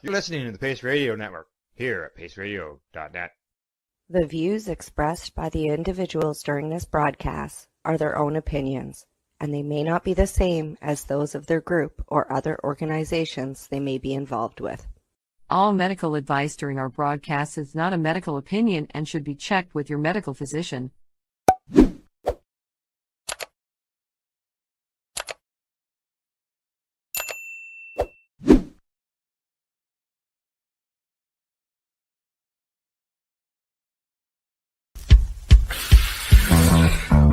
You're listening to the Pace Radio Network here at paceradio.net. The views expressed by the individuals during this broadcast are their own opinions, and they may not be the same as those of their group or other organizations they may be involved with. All medical advice during our broadcast is not a medical opinion and should be checked with your medical physician.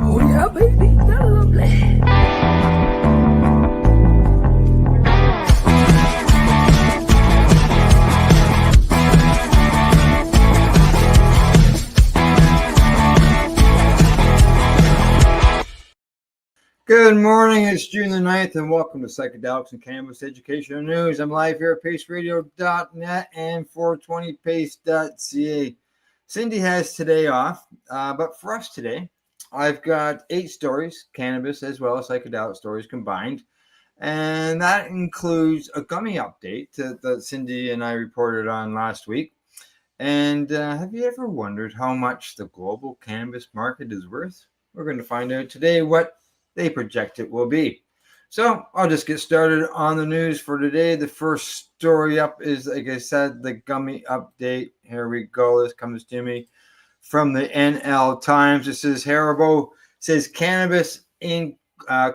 Oh yeah, baby, that's lovely. Good morning, it's June the 9th, and welcome to Psychedelics and Cannabis Educational News. I'm live here at paceradio.net and 420pace.ca. Cindy has today off, but for us today, I've got 8 stories, cannabis as well as psychedelic stories combined, and that includes a gummy update that Cindy and I reported on last week. And have you ever wondered how much the global cannabis market is worth? We're going to find out today what they project it will be. So I'll just get started on the news for today. The first story up is, like I said, the gummy update. Here we go. This comes to me from the NL Times. It says Haribo says cannabis in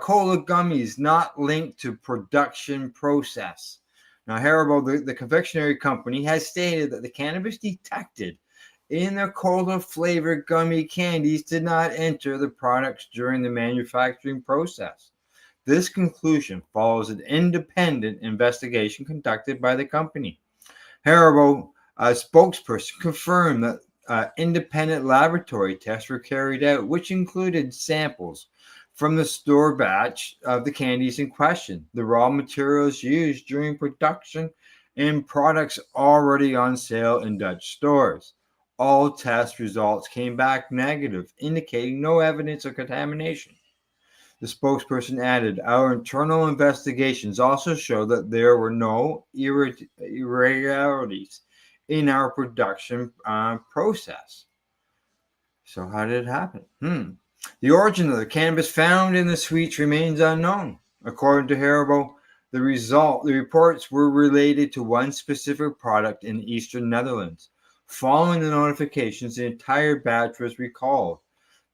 cola gummies not linked to production process. Now, Haribo, the confectionery company, has stated that the cannabis detected in their cola-flavored gummy candies did not enter the products during the manufacturing process. This conclusion follows an independent investigation conducted by the company. Haribo, a spokesperson, confirmed that independent laboratory tests were carried out, which included samples from the store batch of the candies in question, the raw materials used during production, and products already on sale in Dutch stores. All test results came back negative, indicating no evidence of contamination. The spokesperson added, "Our internal investigations also show that there were no irregularities in our production process." So how did it happen? The origin of the cannabis found in the sweets remains unknown. According to Haribo, the reports were related to one specific product in the eastern Netherlands. Following the notifications, the entire batch was recalled.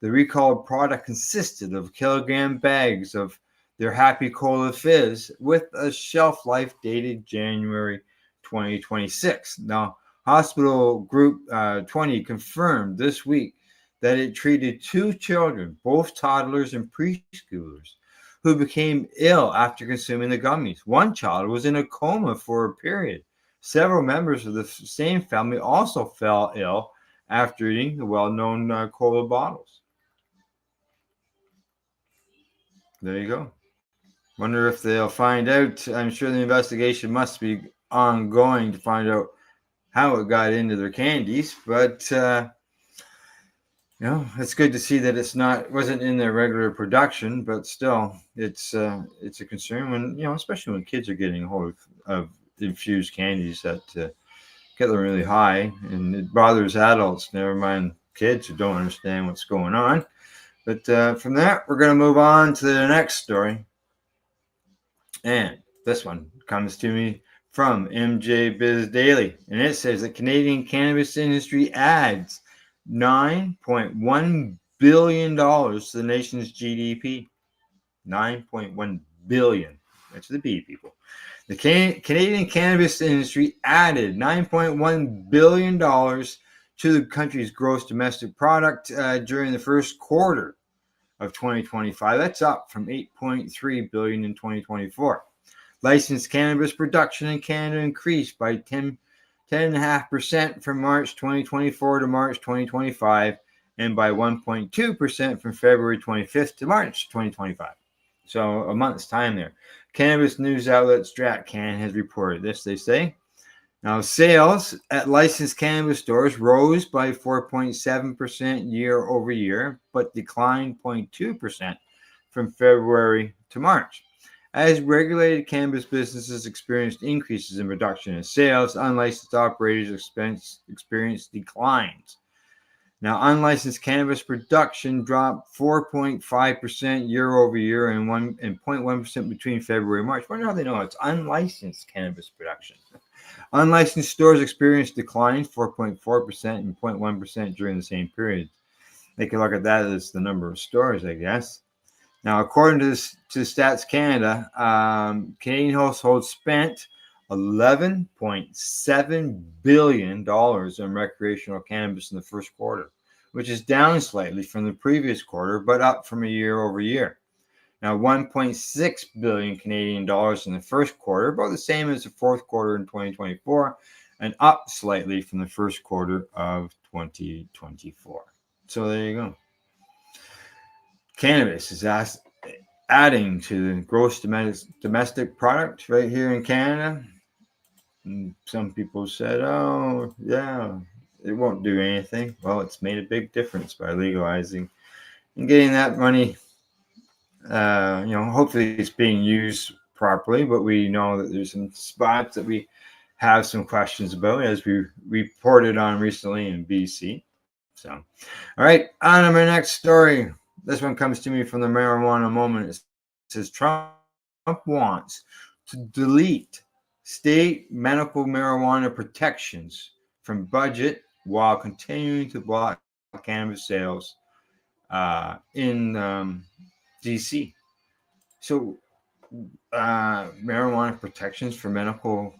The recalled product consisted of kilogram bags of their Happy Cola Fizz with a shelf life dated January 2026. Now, Hospital Group 20 confirmed this week that it treated 2 children, both toddlers and preschoolers, who became ill after consuming the gummies. One child was in a coma for a period. Several members of the same family also fell ill after eating the well-known cola bottles. There you go. Wonder if they'll find out. I'm sure the investigation must be ongoing to find out how it got into their candies, but it's good to see that wasn't in their regular production, but still, it's a concern when, especially when kids are getting a hold of infused candies that get them really high, and it bothers adults, never mind kids who don't understand what's going on. But from that, we're going to move on to the next story. And this one comes to me from MJ Biz Daily, and it says the Canadian cannabis industry adds $9.1 billion to the nation's GDP. $9.1 billion. That's the B, people. The Canadian cannabis industry added $9.1 billion to the country's gross domestic product during the first quarter of 2025. That's up from $8.3 billion in 2024. Licensed cannabis production in Canada increased by 10.5% from March 2024 to March 2025, and by 1.2% from February 25th to March 2025. So a month's time there. Cannabis news outlet StratCan has reported this. They say, now sales at licensed cannabis stores rose by 4.7% year over year, but declined 0.2% from February to March. As regulated cannabis businesses experienced increases in production and sales, unlicensed operators experienced declines. Now, unlicensed cannabis production dropped 4.5% year over year and 0.1% between February and March. I wonder how they know it's unlicensed cannabis production. Unlicensed stores experienced declines 4.4% and 0.1% during the same period. They can look at that as the number of stores, I guess. Now, according to Stats Canada, Canadian households spent $11.7 billion in recreational cannabis in the first quarter, which is down slightly from the previous quarter, but up from a year over year. Now, 1.6 billion Canadian dollars in the first quarter, about the same as the fourth quarter in 2024, and up slightly from the first quarter of 2024. So there you go. Cannabis is adding to the gross domestic product right here in Canada. And some people said, oh, yeah, it won't do anything. Well, it's made a big difference by legalizing and getting that money. Hopefully it's being used properly, but we know that there's some spots that we have some questions about, as we reported on recently in BC. So, all right, on to my next story. This one comes to me from the Marijuana Moment. It says Trump wants to delete state medical marijuana protections from budget while continuing to block cannabis sales in DC. So, marijuana protections for medical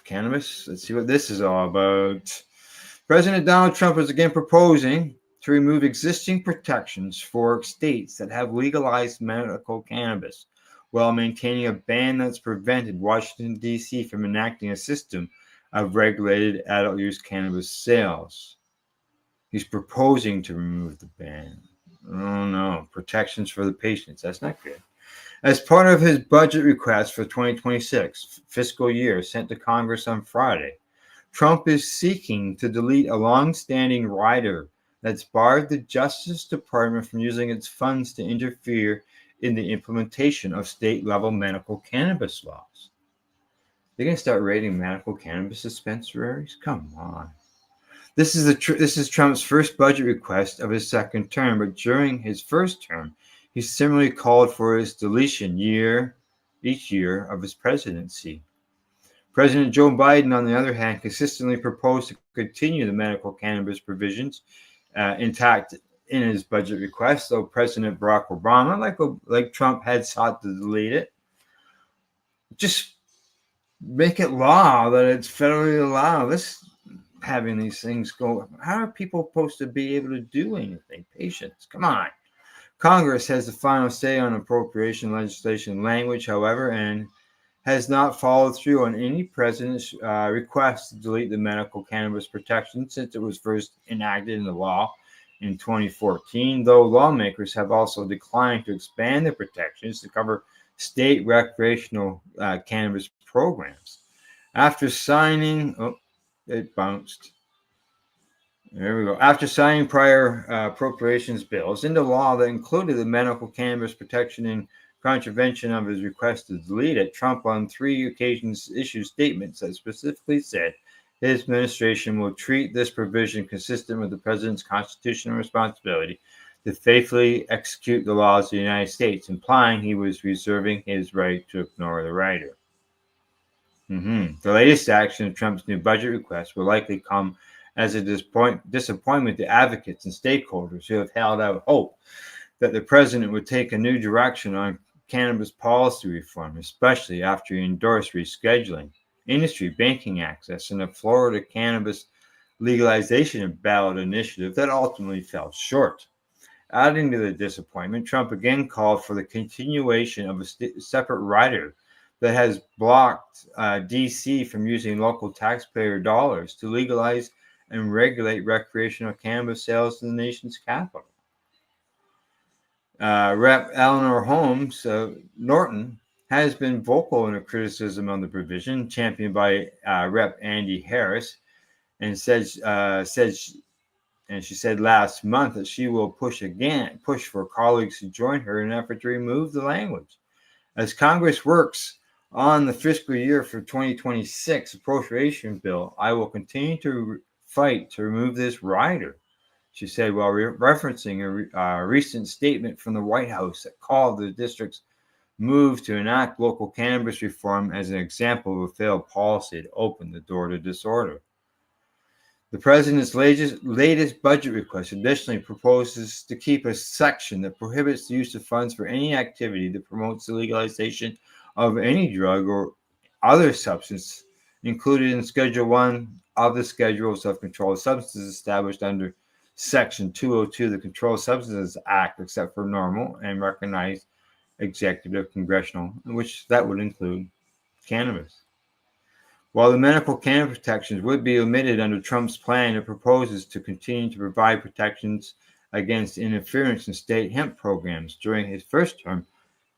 cannabis. Let's see what this is all about. President Donald Trump is again proposing to remove existing protections for states that have legalized medical cannabis, while maintaining a ban that's prevented Washington, D.C. from enacting a system of regulated adult use cannabis sales. He's proposing to remove the ban. Oh no, protections for the patients. That's not good. As part of his budget request for 2026 fiscal year sent to Congress on Friday, Trump is seeking to delete a long-standing rider that's barred the Justice Department from using its funds to interfere in the implementation of state-level medical cannabis laws. They're going to start raiding medical cannabis dispensaries? Come on. This is Trump's first budget request of his second term, but during his first term, he similarly called for its deletion each year of his presidency. President Joe Biden, on the other hand, consistently proposed to continue the medical cannabis provisions intact in his budget request, though President Barack Obama, like Trump, had sought to delete it. Just make it law that it's federally allowed. Having these things go. How are people supposed to be able to do anything? Patience, come on. Congress has the final say on appropriation legislation language, however, and has not followed through on any president's request to delete the medical cannabis protection since it was first enacted into law in 2014, though lawmakers have also declined to expand the protections to cover state recreational cannabis programs. After signing, it bounced. There we go. After signing prior appropriations bills into law that included the medical cannabis protection in contravention of his request to delete it, Trump on 3 occasions issued statements that specifically said his administration will treat this provision consistent with the president's constitutional responsibility to faithfully execute the laws of the United States, implying he was reserving his right to ignore the rider. The latest action of Trump's new budget request will likely come as a disappointment to advocates and stakeholders who have held out hope that the president would take a new direction on cannabis policy reform, especially after he endorsed rescheduling, industry banking access, and a Florida cannabis legalization ballot initiative that ultimately fell short. Adding to the disappointment, Trump again called for the continuation of a separate rider that has blocked D.C. from using local taxpayer dollars to legalize and regulate recreational cannabis sales in the nation's capital. Rep. Eleanor Holmes Norton has been vocal in her criticism of the provision, championed by Rep. Andy Harris, and she said last month that she will push for colleagues to join her in an effort to remove the language. As Congress works on the fiscal year for 2026 appropriation bill, I will continue to fight to remove this rider, she said, while referencing a recent statement from the White House that called the district's move to enact local cannabis reform as an example of a failed policy to open the door to disorder. The president's latest budget request additionally proposes to keep a section that prohibits the use of funds for any activity that promotes the legalization of any drug or other substance included in Schedule 1 of the Schedules of Controlled Substances established under Section 202 of the Controlled Substances Act, except for normal and recognized executive congressional, which that would include cannabis. While the medical cannabis protections would be omitted under Trump's plan, it proposes to continue to provide protections against interference in state hemp programs. During his first term,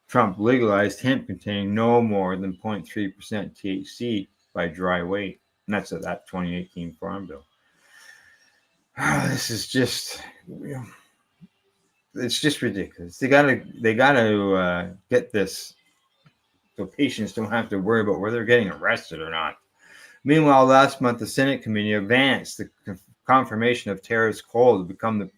Trump legalized hemp containing no more than 0.3% THC by dry weight. And that's that 2018 Farm Bill. This is just, it's just ridiculous. They gotta get this so patients don't have to worry about whether they're getting arrested or not. Meanwhile, last month, the Senate committee advanced the confirmation of Terrence Cole to become the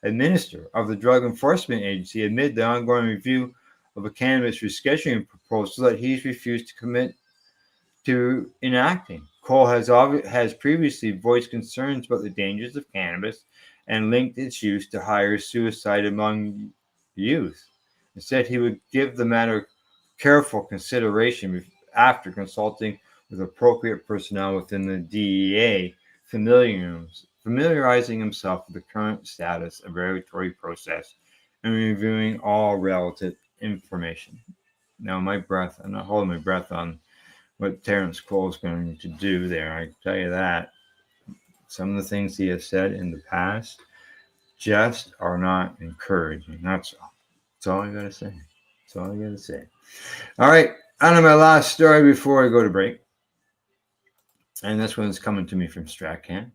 administrator of the Drug Enforcement Agency amid the ongoing review of a cannabis rescheduling proposal that he's refused to commit to enacting. Cole has previously voiced concerns about the dangers of cannabis and linked its use to higher suicide among youth. Instead, he would give the matter careful consideration after consulting with appropriate personnel within the DEA, familiarizing himself with the current status of the regulatory process and reviewing all relative information. Now, I'm not holding my breath on what Terrence Cole is going to do there. I can tell you that. Some of the things he has said in the past just are not encouraging. That's all. That's all I got to say. That's all I got to say. All right. On to my last story before I go to break. And this one's coming to me from Stratcan.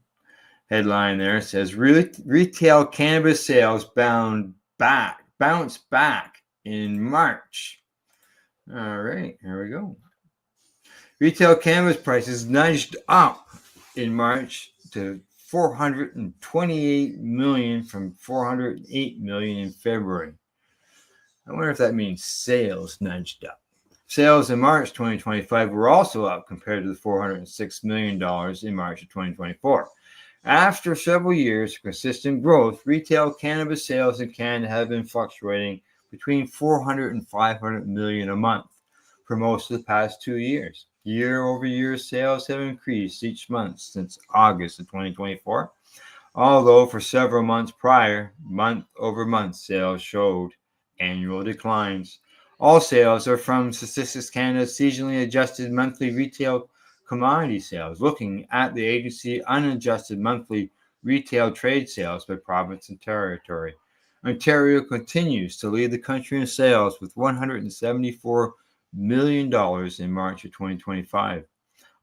Headline there says, retail cannabis sales bounced back in March. All right, here we go. Retail cannabis prices nudged up in March to $428 million from $408 million in February. I wonder if that means sales nudged up. Sales in March 2025 were also up compared to the $406 million in March of 2024. After several years of consistent growth, retail cannabis sales in Canada have been fluctuating between $400 and $500 million a month for most of the past 2 years. Year-over-year sales have increased each month since August of 2024, although for several months prior, month-over-month sales showed annual declines. All sales are from Statistics Canada's seasonally adjusted monthly retail commodity sales, looking at the agency unadjusted monthly retail trade sales by province and territory. Ontario continues to lead the country in sales with $174 million in March of 2025.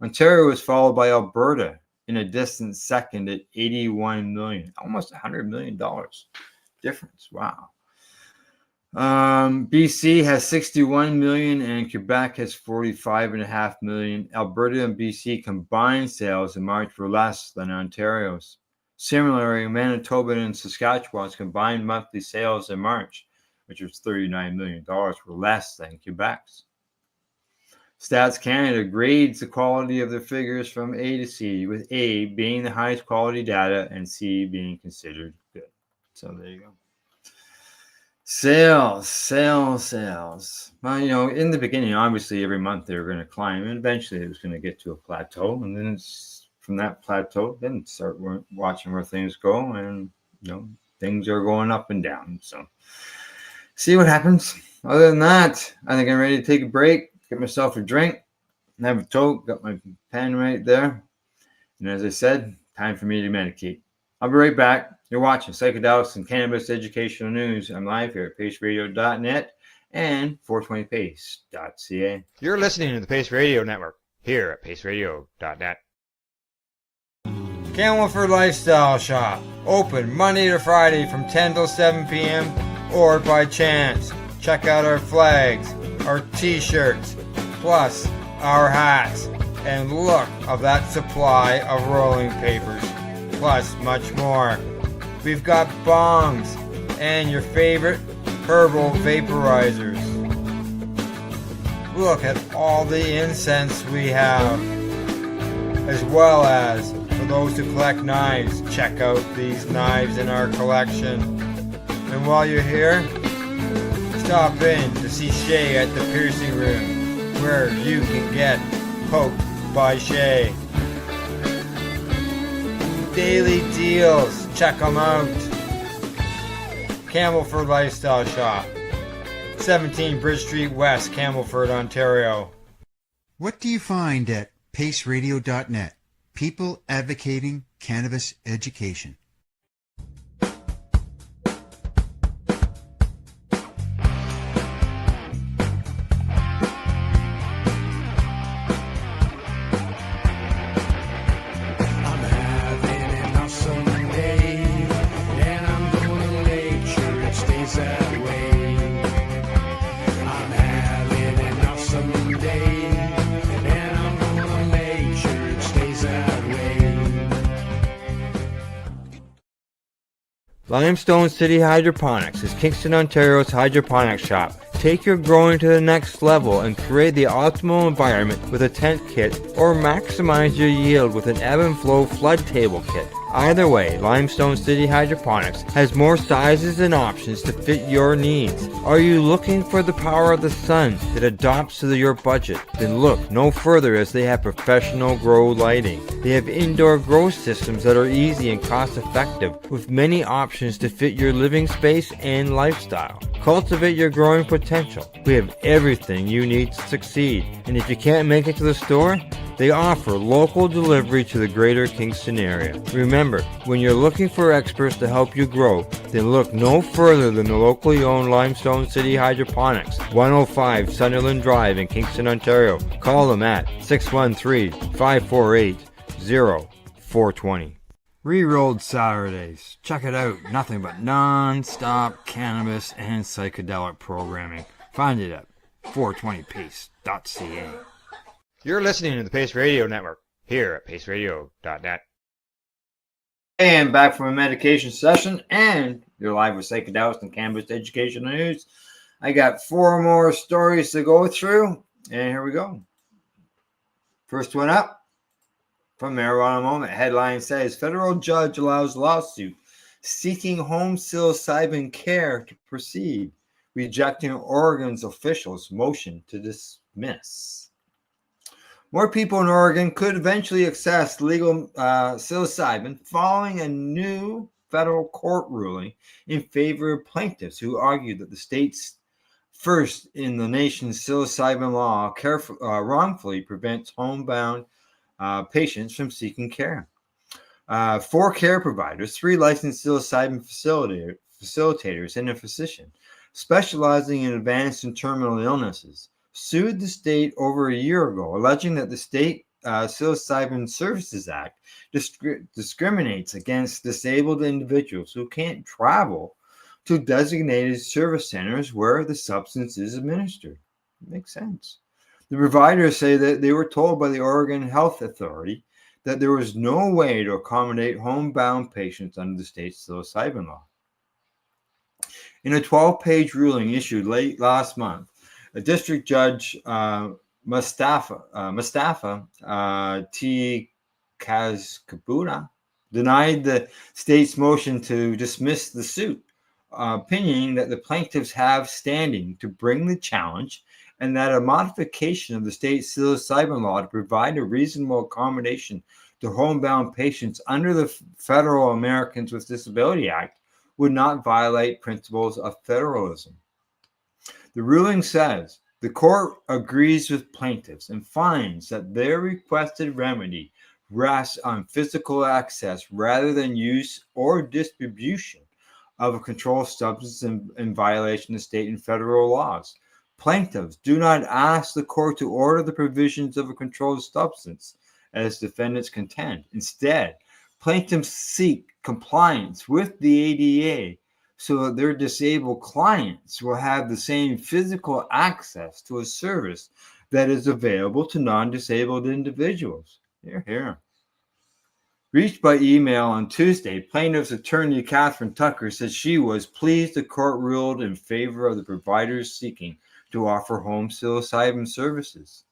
Ontario was followed by Alberta in a distant second at $81 million, almost $100 million difference. Wow. BC has 61 million and Quebec has 45.5 million. Alberta and BC combined sales in March were less than Ontario's. Similarly, Manitoba and Saskatchewan's combined monthly sales in March, which was $39 million, were less than Quebec's. Stats Canada grades the quality of their figures from A to C, with A being the highest quality data and C being considered good. So there you go. Sales. Well, in the beginning, obviously, every month they were going to climb, and eventually it was going to get to a plateau. And then it's from that plateau, then start watching where things go, and things are going up and down. So, see what happens. Other than that, I think I'm ready to take a break, get myself a drink, and have a toke. Got my pen right there, and as I said, time for me to medicate. I'll be right back. You're watching Psychedelics and Cannabis Educational News. I'm live here at paceradio.net and 420pace.ca. You're listening to the Pace Radio Network here at paceradio.net. Camelford Lifestyle Shop. Open Monday to Friday from 10 till 7 p.m. or by chance. Check out our flags, our t-shirts, plus our hats, and look of that supply of rolling papers, plus much more. We've got bongs and your favorite herbal vaporizers. Look at all the incense we have, as well as for those who collect knives, check out these knives in our collection. And while you're here, stop in to see Shay at the piercing room, where you can get poked by Shay. Daily deals, check them out. Campbellford Lifestyle Shop, 17 Bridge Street West, Campbellford, Ontario. What do you find at paceradio.net? People advocating cannabis education. Limestone City Hydroponics is Kingston, Ontario's hydroponics shop. Take your growing to the next level and create the optimal environment with a tent kit, or maximize your yield with an ebb and flow flood table kit. Either way, Limestone City Hydroponics has more sizes and options to fit your needs. Are you looking for the power of the sun that adapts to your budget? Then look no further, as they have professional grow lighting. They have indoor grow systems that are easy and cost effective, with many options to fit your living space and lifestyle. Cultivate your growing potential. We have everything you need to succeed. And if you can't make it to the store, they offer local delivery to the greater Kingston area. Remember, when you're looking for experts to help you grow, then look no further than the locally owned Limestone City Hydroponics, 105 Sunderland Drive in Kingston, Ontario. Call them at 613-548-0420. Re-Rolled Saturdays. Check it out. Nothing but non-stop cannabis and psychedelic programming. Find it at 420pace.ca. You're listening to the Pace Radio Network here at paceradio.net. And back from a medication session, and you're live with Psychedelics and Cannabis Education News. I got 4 more stories to go through, and here we go. First one up from Marijuana Moment. Headline says, federal judge allows lawsuit seeking home psilocybin care to proceed, rejecting Oregon's officials' motion to dismiss. More people in Oregon could eventually access legal psilocybin following a new federal court ruling in favor of plaintiffs who argued that the state's first in the nation's psilocybin law wrongfully prevents homebound patients from seeking care. 4 care providers, 3 licensed psilocybin facilitators, and a physician specializing in advanced and terminal illnesses sued the state over a year ago, alleging that the state Psilocybin Services Act discriminates against disabled individuals who can't travel to designated service centers where the substance is administered. Makes sense. The providers say that they were told by the Oregon Health Authority that there was no way to accommodate homebound patients under the state's psilocybin law. In a 12-page ruling issued late last month, a district judge, Mustafa T. Kazkabuna, denied the state's motion to dismiss the suit, opinion that the plaintiffs have standing to bring the challenge, and that a modification of the state's psilocybin law to provide a reasonable accommodation to homebound patients under the Federal Americans with Disability Act would not violate principles of federalism. The ruling says the court agrees with plaintiffs and finds that their requested remedy rests on physical access rather than use or distribution of a controlled substance in violation of state and federal laws. Plaintiffs do not ask the court to order the provisions of a controlled substance, as defendants contend. Instead, plaintiffs seek compliance with the ADA so that their disabled clients will have the same physical access to a service that is available to non-disabled individuals. Here. Reached by email on Tuesday, plaintiff's attorney Catherine Tucker said she was pleased the court ruled in favor of the providers seeking to offer home psilocybin services.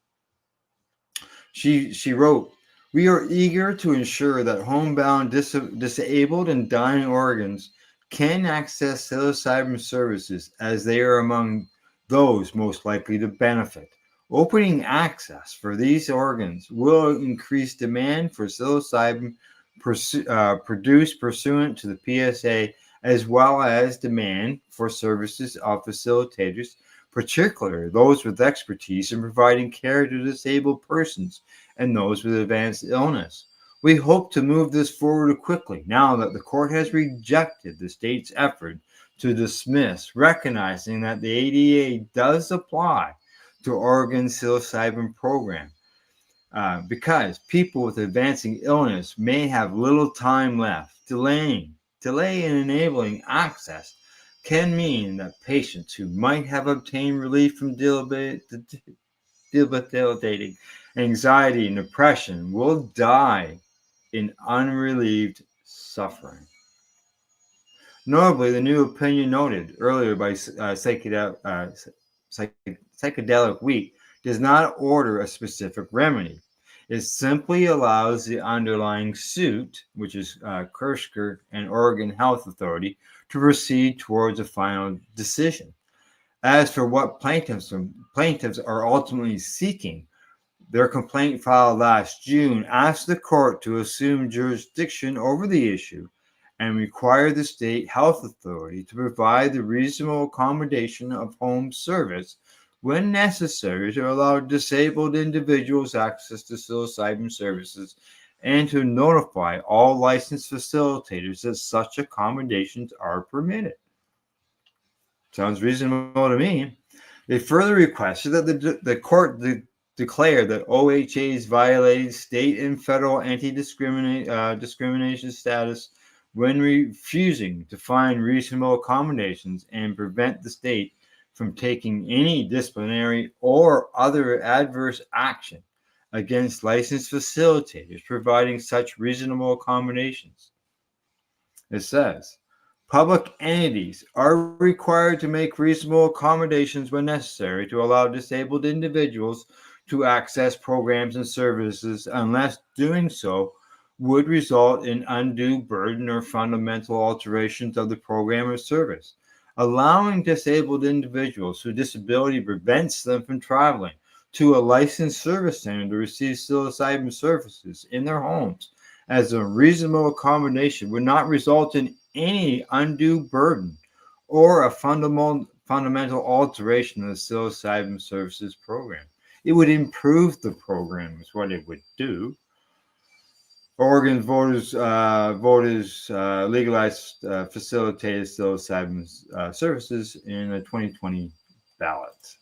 She wrote, "We are eager to ensure that homebound disabled and dying organs can access psilocybin services as they are among those most likely to benefit. Opening access for these organs will increase demand for psilocybin produced pursuant to the PSA, as well as demand for services of facilitators, particularly those with expertise in providing care to disabled persons and those with advanced illness. We hope to move this forward quickly now that the court has rejected the state's effort to dismiss, recognizing that the ADA does apply to Oregon psilocybin program. Because people with advancing illness may have little time left. Delay in enabling access can mean that patients who might have obtained relief from debilitating anxiety and depression will die in unrelieved suffering." Notably, the new opinion noted earlier by Psychedelic Week does not order a specific remedy. It simply allows the underlying suit, which is Kirschker and Oregon Health Authority, to proceed towards a final decision. As for what plaintiffs are ultimately seeking, their complaint filed last June asked the court to assume jurisdiction over the issue and require the state health authority to provide the reasonable accommodation of home service when necessary to allow disabled individuals access to psilocybin services and to notify all licensed facilitators that such accommodations are permitted. Sounds reasonable to me. They further requested that the court declare that OHA's violated state and federal anti-discrimination status when refusing to find reasonable accommodations and prevent the state from taking any disciplinary or other adverse action against licensed facilitators providing such reasonable accommodations. It says, public entities are required to make reasonable accommodations when necessary to allow disabled individuals to access programs and services unless doing so would result in undue burden or fundamental alterations of the program or service. Allowing disabled individuals whose disability prevents them from traveling to a licensed service center to receive psilocybin services in their homes as a reasonable accommodation would not result in any undue burden or a fundamental alteration of the psilocybin services program. It would improve the program is what it would do. Oregon voters legalized facilitated psilocybin services in a 2020 ballot.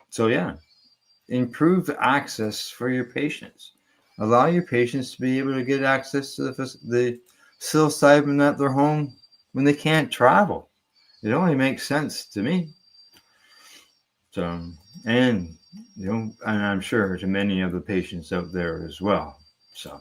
So yeah, improve access for your patients. Allow your patients to be able to get access to the psilocybin at their home when they can't travel. It only makes sense to me. So, and I'm sure to many of the patients out there as well. So,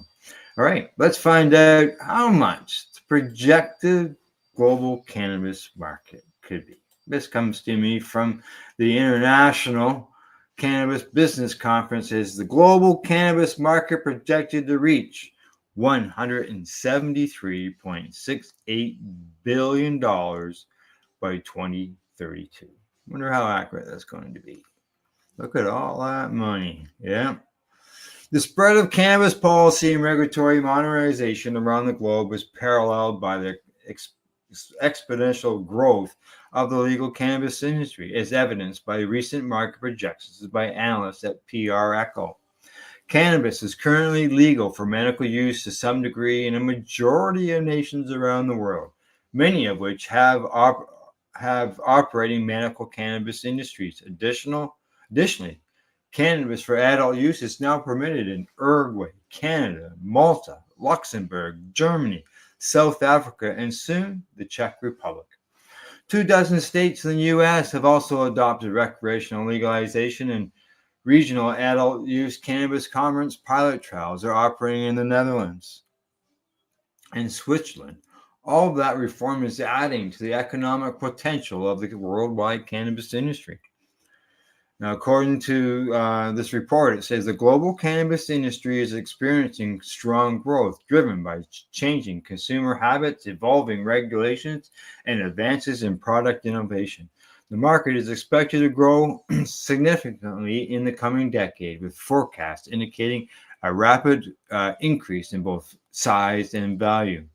all right, let's find out how much the projected global cannabis market could be. This comes to me from the International Cannabis Business Conference. Is the global cannabis market projected to reach $173.68 billion by 2032. Wonder how accurate that's going to be. Look at all that money. Yeah. The spread of cannabis policy and regulatory modernization around the globe is paralleled by the exponential growth of the legal cannabis industry, as evidenced by recent market projections by analysts at PR Echo. Cannabis is currently legal for medical use to some degree in a majority of nations around the world, many of which have operating medical cannabis industries. Additionally, cannabis for adult use is now permitted in Uruguay, Canada, Malta, Luxembourg, Germany, South Africa, and soon the Czech Republic. 24 states in the U.S. have also adopted recreational legalization, and regional adult use cannabis conference pilot trials are operating in the Netherlands and Switzerland. All of that reform is adding to the economic potential of the worldwide cannabis industry. Now, according to this report, it says the global cannabis industry is experiencing strong growth driven by changing consumer habits, evolving regulations, and advances in product innovation. The market is expected to grow significantly in the coming decade, with forecasts indicating a rapid increase in both size and value.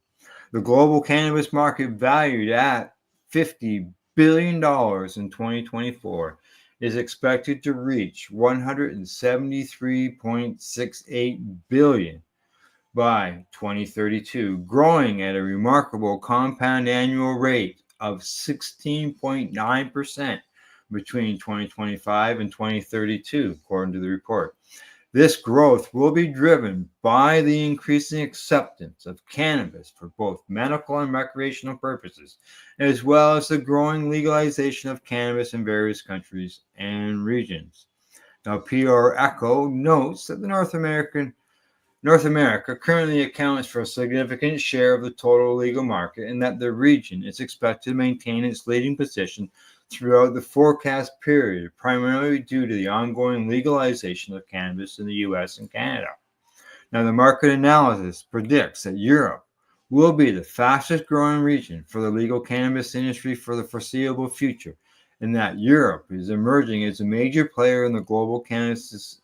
The global cannabis market, valued at $50 billion in 2024, is expected to reach 173.68 billion by 2032, growing at a remarkable compound annual rate of 16.9% between 2025 and 2032, according to the report. This growth will be driven by the increasing acceptance of cannabis for both medical and recreational purposes, as well as the growing legalization of cannabis in various countries and regions. Now, PR Echo notes that North America currently accounts for a significant share of the total legal market, and that the region is expected to maintain its leading position throughout the forecast period, primarily due to the ongoing legalization of cannabis in the US and Canada. Now, the market analysis predicts that Europe will be the fastest growing region for the legal cannabis industry for the foreseeable future, and that Europe is emerging as a major player in the global cannabis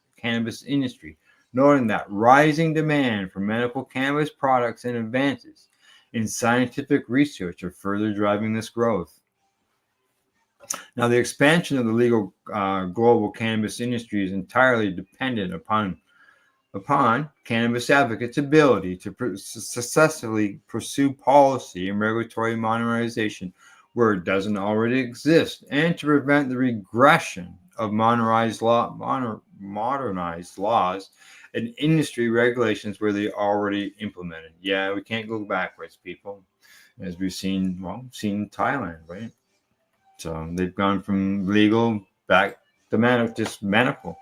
industry, noting that rising demand for medical cannabis products and advances in scientific research are further driving this growth. Now, the expansion of the legal global cannabis industry is entirely dependent upon cannabis advocates' ability to successfully pursue policy and regulatory modernization where it doesn't already exist, and to prevent the regression of modernized laws and industry regulations where they are already implemented. Yeah, we can't go backwards, people, as we've seen in Thailand, right? So they've gone from legal back to just medical,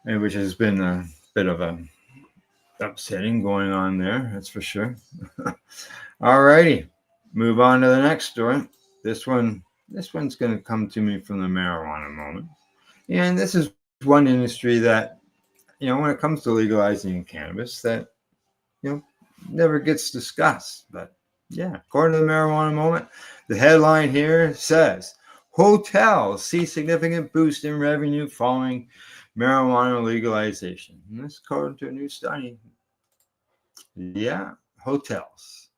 and which has been a bit of a upsetting going on there, that's for sure. All righty, move on to the next story. This one's going to come to me from the marijuana moment, and this is one industry that, when it comes to legalizing cannabis, that never gets discussed, but yeah, according to the marijuana moment, the headline here says, hotels see significant boost in revenue following marijuana legalization. And this according to a new study. Yeah, hotels.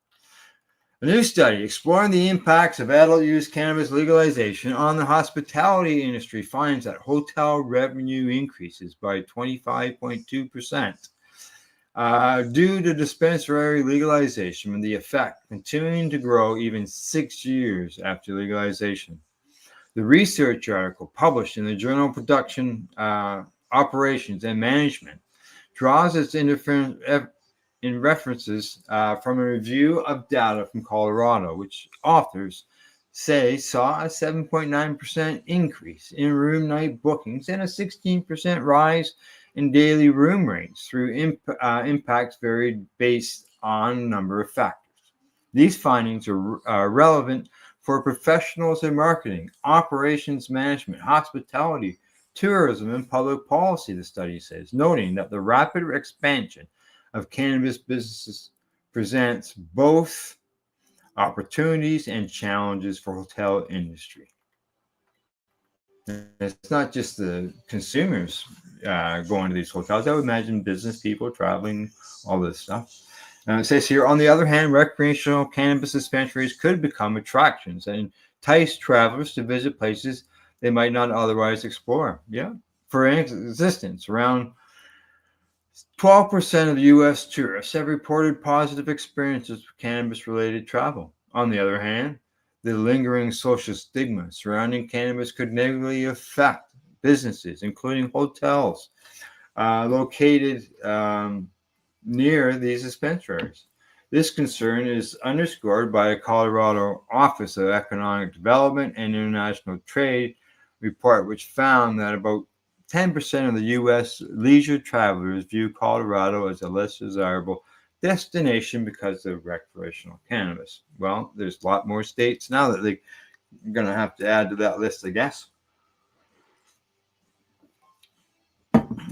A new study exploring the impacts of adult use cannabis legalization on the hospitality industry finds that hotel revenue increases by 25.2%. Due to dispensary legalization and the effect continuing to grow even 6 years after legalization. The research article published in the journal Production Operations and Management draws its references from a review of data from Colorado, which authors say saw a 7.9% increase in room night bookings and a 16% rise in daily room rates through impacts varied based on a number of factors. These findings are relevant for professionals in marketing, operations management, hospitality, tourism, and public policy, the study says, noting that the rapid expansion of cannabis businesses presents both opportunities and challenges for hotel industry. It's not just the consumers going to these hotels. I would imagine business people traveling, all this stuff. It says here, on the other hand, recreational cannabis dispensaries could become attractions and entice travelers to visit places they might not otherwise explore. Yeah. For instance, around 12% of U.S. tourists have reported positive experiences with cannabis-related travel. On the other hand, the lingering social stigma surrounding cannabis could negatively affect businesses, including hotels located near these dispensaries. This concern is underscored by a Colorado Office of Economic Development and International Trade report, which found that about 10% of the U.S. leisure travelers view Colorado as a less desirable destination because of recreational cannabis. Well, there's a lot more states now that they're going to have to add to that list, I guess.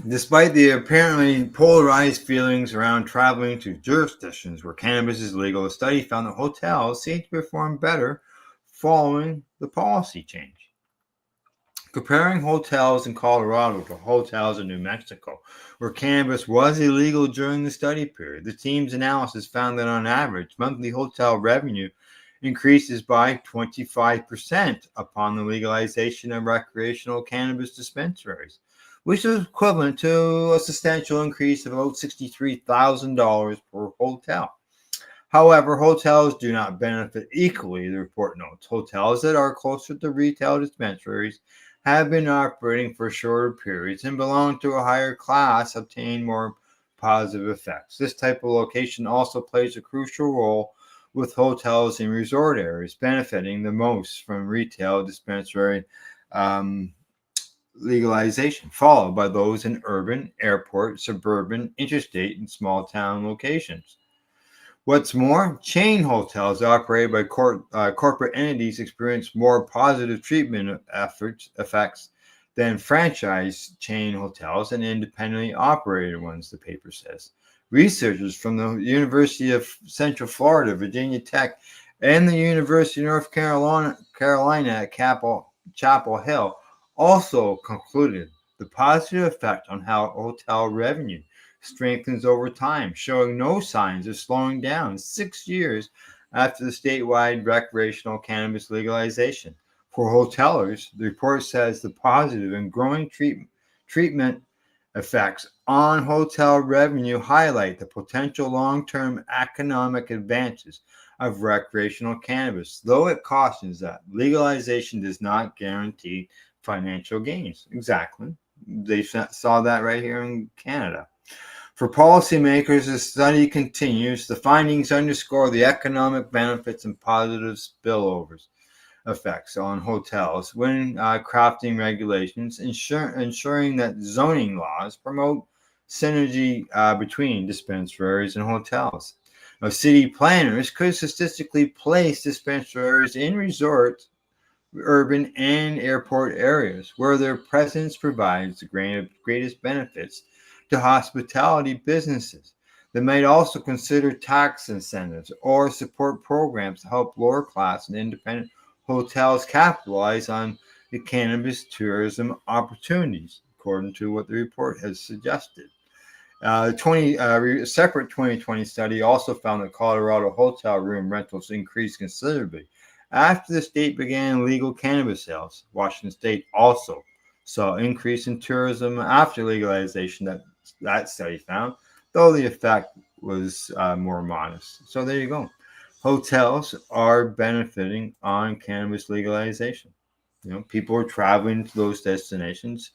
Despite the apparently polarized feelings around traveling to jurisdictions where cannabis is legal, a study found that hotels seem to perform better following the policy change. Comparing hotels in Colorado to hotels in New Mexico, where cannabis was illegal during the study period, the team's analysis found that on average, monthly hotel revenue increases by 25% upon the legalization of recreational cannabis dispensaries, which is equivalent to a substantial increase of about $63,000 per hotel. However, hotels do not benefit equally, the report notes. Hotels that are closer to retail dispensaries have been operating for shorter periods and belong to a higher class obtain more positive effects. This type of location also plays a crucial role with hotels in resort areas, benefiting the most from retail dispensary legalization, followed by those in urban, airport, suburban, interstate, and small town locations. What's more, chain hotels operated by corporate entities experience more positive treatment effects than franchise chain hotels and independently operated ones, the paper says. Researchers from the University of Central Florida, Virginia Tech, and the University of North Carolina at Chapel Hill also concluded the positive effect on how hotel revenue strengthens over time, showing no signs of slowing down 6 years after the statewide recreational cannabis legalization. For hotelers, the report says the positive and growing treatment effects on hotel revenue highlight the potential long-term economic advantages of recreational cannabis, though it cautions that legalization does not guarantee financial gains. Exactly. They saw that right here in Canada. For policymakers, the study continues. The findings underscore the economic benefits and positive spillovers effects on hotels when crafting regulations, ensuring that zoning laws promote synergy between dispensaries and hotels. Now, city planners could statistically place dispensaries in resorts, urban and airport areas where their presence provides the greatest benefits to hospitality businesses. They might also consider tax incentives or support programs to help lower class and independent hotels capitalize on the cannabis tourism opportunities, according to what the report has suggested. Separate 2020 study also found that Colorado hotel room rentals increased considerably after the state began legal cannabis sales. Washington State also saw an increase in tourism after legalization that study found, though the effect was more modest. So there you go. Hotels are benefiting on cannabis legalization. You know, people are traveling to those destinations.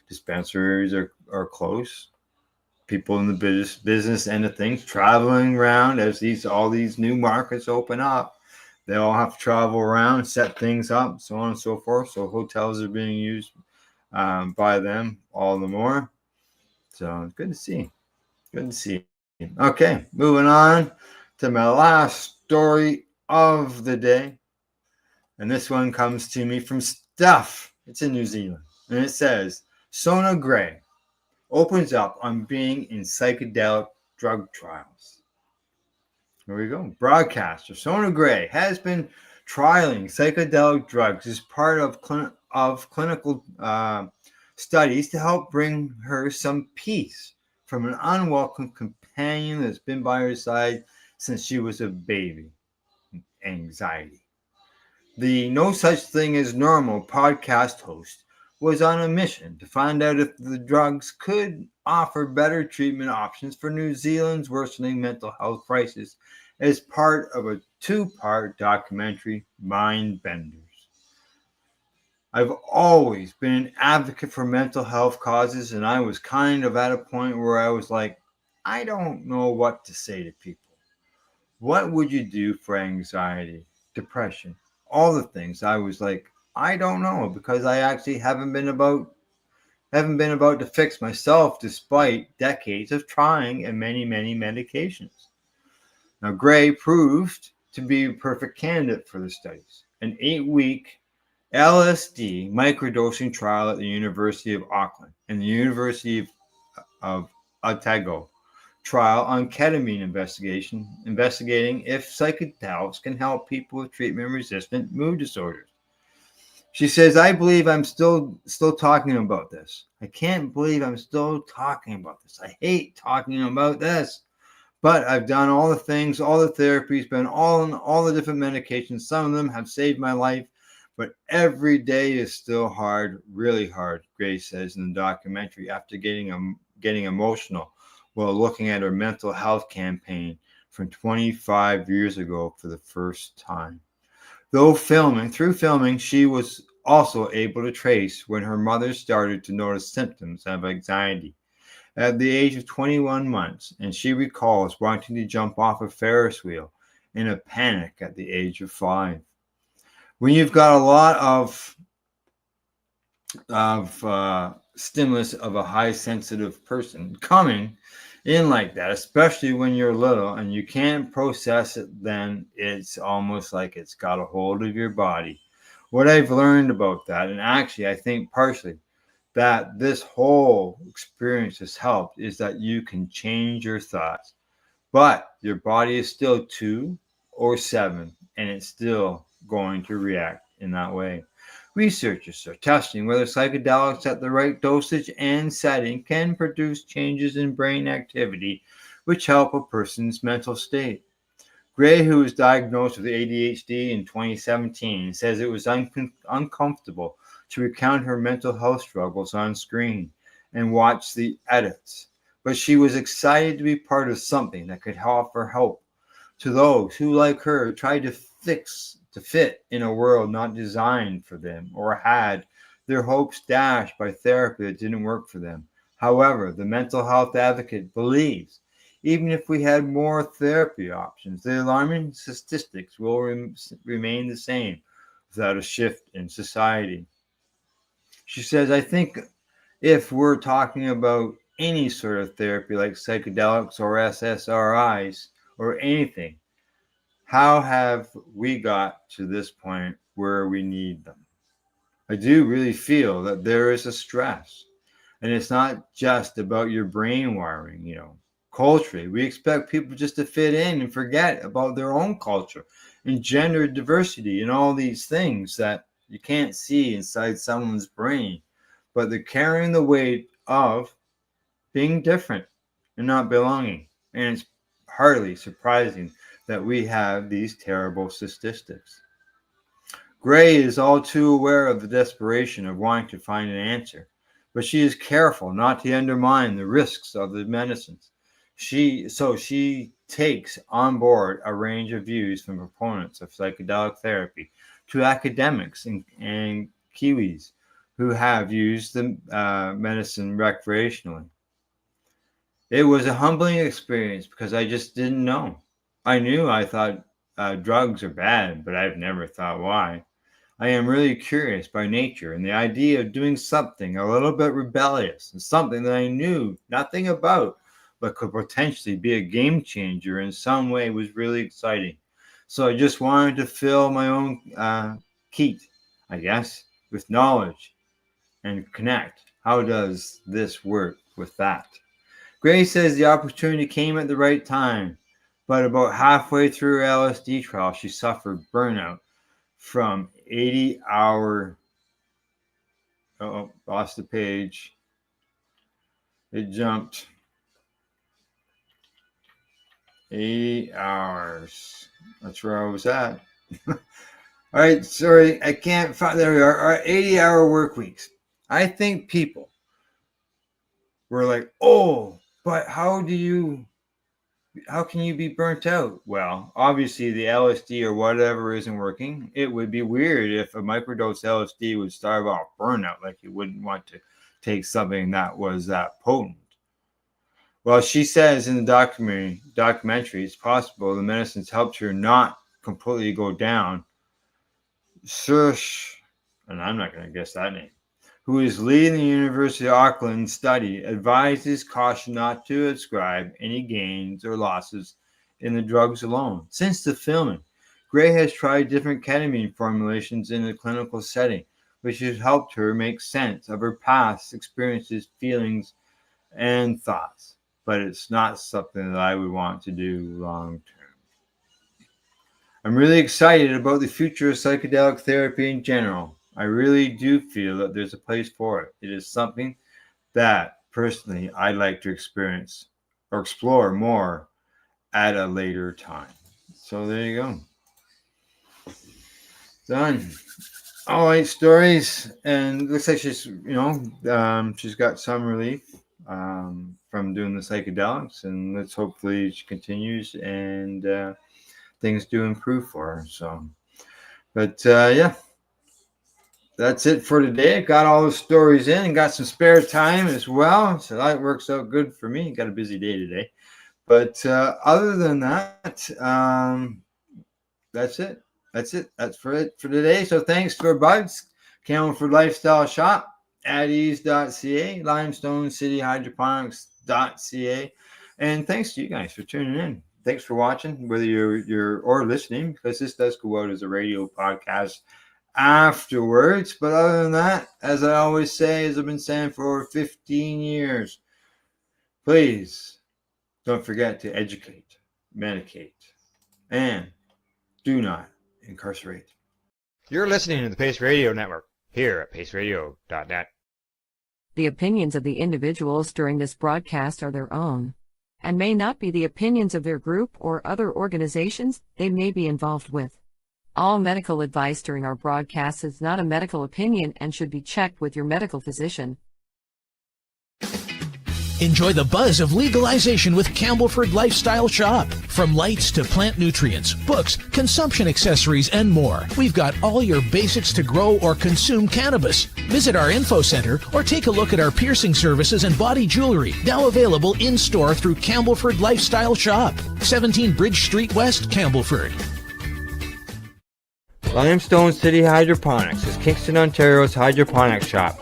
Dispensaries are close. People in the business end of things traveling around as all these new markets open up. They all have to travel around, set things up, so on and so forth. So hotels are being used by them all the more. So good to see. Good to see. Okay, moving on to my last story of the day. And this one comes to me from Stuff. It's in New Zealand. And it says, Sona Gray opens up on being in psychedelic drug trials. Here we go. Broadcaster Sona Gray has been trialing psychedelic drugs as part of clinical studies to help bring her some peace from an unwelcome companion that's been by her side since she was a baby. Anxiety. The No Such Thing as Normal podcast host was on a mission to find out if the drugs could offer better treatment options for New Zealand's worsening mental health crisis as part of a 2-part documentary, Mind Benders. I've always been an advocate for mental health causes, and I was kind of at a point where I was like, I don't know what to say to people. What would you do for anxiety, depression, all the things? I was like, I don't know, because I actually haven't been about to fix myself despite decades of trying and many, many medications. Now, Gray proved to be a perfect candidate for the studies. An 8-week LSD microdosing trial at the University of Auckland and the University of Otago trial on ketamine investigating if psychedelics can help people with treatment-resistant mood disorders. She says, I believe I'm still talking about this. I can't believe I'm still talking about this. I hate talking about this. But I've done all the things, all the therapies, been all the different medications. Some of them have saved my life, but every day is still hard, really hard, Grace says in the documentary after getting emotional while looking at her mental health campaign from 25 years ago for the first time. Through filming, she was also able to trace when her mother started to notice symptoms of anxiety at the age of 21 months, and she recalls wanting to jump off a Ferris wheel in a panic at the age of 5. When you've got a lot of stimulus of a high sensitive person coming in like that, especially when you're little and you can't process it, then it's almost like it's got a hold of your body. What I've learned about that, and actually I think partially that this whole experience has helped, is that you can change your thoughts, but your body is still 2 or 7, and it's still going to react in that way. Researchers are testing whether psychedelics at the right dosage and setting can produce changes in brain activity which help a person's mental state. Gray, who was diagnosed with ADHD in 2017, says it was uncomfortable to recount her mental health struggles on screen and watch the edits, but she was excited to be part of something that could offer help to those who, like her, tried to fit in a world not designed for them or had their hopes dashed by therapy that didn't work for them. However, the mental health advocate believes even if we had more therapy options, the alarming statistics will remain the same without a shift in society. She says, I think if we're talking about any sort of therapy like psychedelics or SSRIs or anything, how have we got to this point where we need them? I do really feel that there is a stress, and it's not just about your brain wiring, culturally. We expect people just to fit in and forget about their own culture and gender diversity and all these things that you can't see inside someone's brain, but they're carrying the weight of being different and not belonging. And it's hardly surprising that we have these terrible statistics. Gray is all too aware of the desperation of wanting to find an answer, but she is careful not to undermine the risks of the medicines. She takes on board a range of views from proponents of psychedelic therapy to academics and Kiwis who have used the medicine recreationally. It was a humbling experience because I just didn't know. I thought drugs are bad, but I've never thought why. I am really curious by nature, and the idea of doing something a little bit rebellious and something that I knew nothing about but could potentially be a game changer in some way was really exciting. So I just wanted to fill my own keat, I guess, with knowledge and connect. How does this work with that? Gray says the opportunity came at the right time, but about halfway through her LSD trial, she suffered burnout from 80-hour. Oh, lost the page. It jumped. 80 hours. That's where I was at. All right, sorry, I can't find. There we are. Our 80-hour work weeks. I think people were like, "Oh, but how can you be burnt out?" Well, obviously the LSD or whatever isn't working. It would be weird if a microdose LSD would start off burnout, like you wouldn't want to take something that was that potent. Well, she says in the documentary, it's possible the medicines helped her not completely go down. Sersh, and I'm not going to guess that name, who is leading the University of Auckland study, advises caution not to ascribe any gains or losses in the drugs alone. Since the filming, Gray has tried different ketamine formulations in a clinical setting, which has helped her make sense of her past experiences, feelings, and thoughts. But it's not something that I would want to do long term. I'm really excited about the future of psychedelic therapy in general. I really do feel that there's a place for it. It is something that personally I'd like to experience or explore more at a later time. So there you go. Done. All 8 stories, and looks like she's, she's got some relief from doing the psychedelics, and let's hopefully she continues and things do improve for her. So, but yeah, that's it for today. I got all the stories in and got some spare time as well, so that works out good for me. Got a busy day today, but other than that, that's it. That's for it for today. So thanks for Buds, Camelford Lifestyle Shop, addies.ca, Limestone City Hydroponics.ca, and thanks to you guys for tuning in. Thanks for watching, whether you're or listening, because this does go out as a radio podcast afterwards. But other than that, as I always say, as I've been saying for over 15 years, please don't forget to educate, medicate, and do not incarcerate. You're listening to the Pace Radio Network here at paceradio.net. The opinions of the individuals during this broadcast are their own, and may not be the opinions of their group or other organizations they may be involved with. All medical advice during our broadcast is not a medical opinion and should be checked with your medical physician. Enjoy the buzz of legalization with Campbellford Lifestyle Shop. From lights to plant nutrients, books, consumption accessories, and more, we've got all your basics to grow or consume cannabis. Visit our info center or take a look at our piercing services and body jewelry, now available in-store through Campbellford Lifestyle Shop, 17 Bridge Street West, Campbellford. Limestone City Hydroponics is Kingston, Ontario's hydroponics shop.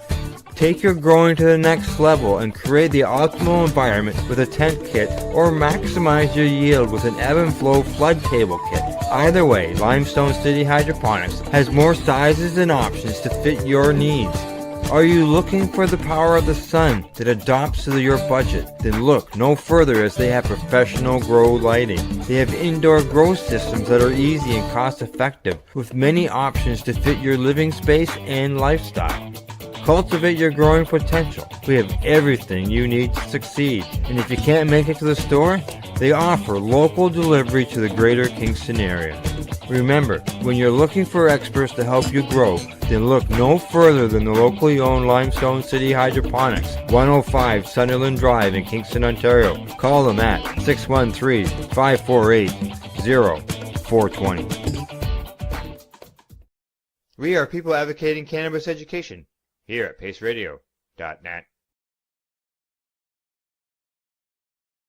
Take your growing to the next level and create the optimal environment with a tent kit, or maximize your yield with an ebb and flow flood table kit. Either way, Limestone City Hydroponics has more sizes and options to fit your needs. Are you looking for the power of the sun that adapts to your budget? Then look no further, as they have professional grow lighting. They have indoor grow systems that are easy and cost effective, with many options to fit your living space and lifestyle. Cultivate your growing potential. We have everything you need to succeed. And if you can't make it to the store, they offer local delivery to the greater Kingston area. Remember, when you're looking for experts to help you grow, then look no further than the locally owned Limestone City Hydroponics, 105 Sunderland Drive in Kingston, Ontario. Call them at 613-548-0420. We are people advocating cannabis education here at paceradio.net.